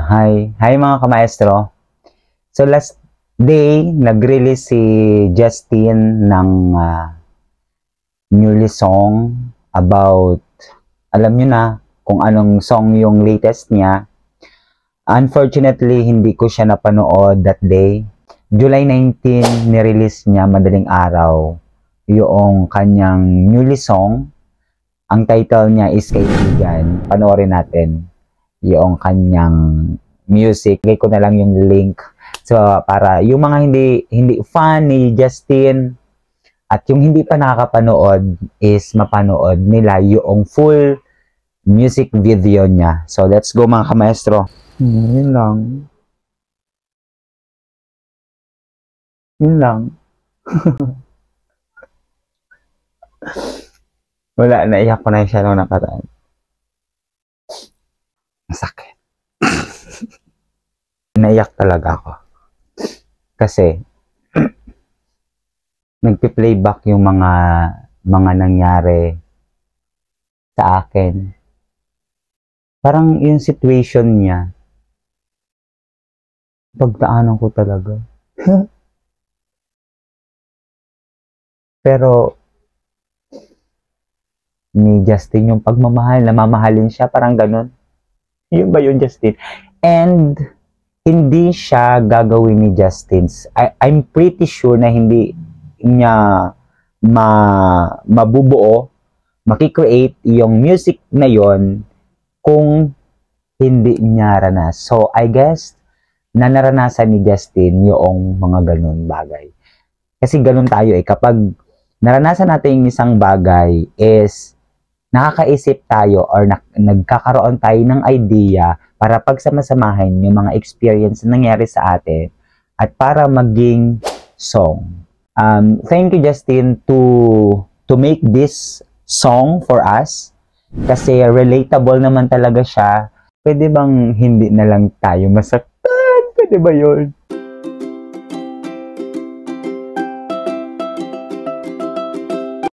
Hi mga kamaestro. So last day, nag-release si Justin ng newly song about, alam nyo na kung anong song yung latest niya. Unfortunately, hindi ko siya napanood that day. July 19, nirelease niya madaling araw yung kanyang newly song. Ang title niya is Kaibigan. Panoorin natin yung kanyang music. Lagay ko na lang yung link. So, para yung mga hindi fan ni Justin at yung hindi pa nakakapanood is mapanood nila yung full music video niya. So, let's go mga kamaestro. Yun lang. Yun lang. Wala, naiyak ko na siya nung nakaraan. Masakit. Naiyak talaga ako. Kasi, nagpi-playback yung mga nangyari sa akin. Parang yung situation niya, pagdaanan ko talaga. Pero, ni Justin yung pagmamahal, namamahalin siya, parang ganun. Yun ba yun, Justin? And, hindi siya gagawin ni Justin. I'm pretty sure na hindi niya mabubuo, makikreate yung music na yon kung hindi niya ranas. So, I guess, na naranasan ni Justin yung mga ganun bagay. Kasi ganun tayo kapag naranasan natin yung isang bagay is nakakaisip tayo or nagkakaroon tayo ng idea para pagsamasamahin yung mga experience na nangyari sa atin at para maging song. Thank you, Justin, to make this song for us kasi relatable naman talaga siya. Pwede bang hindi na lang tayo masaktan? Pwede ba yun?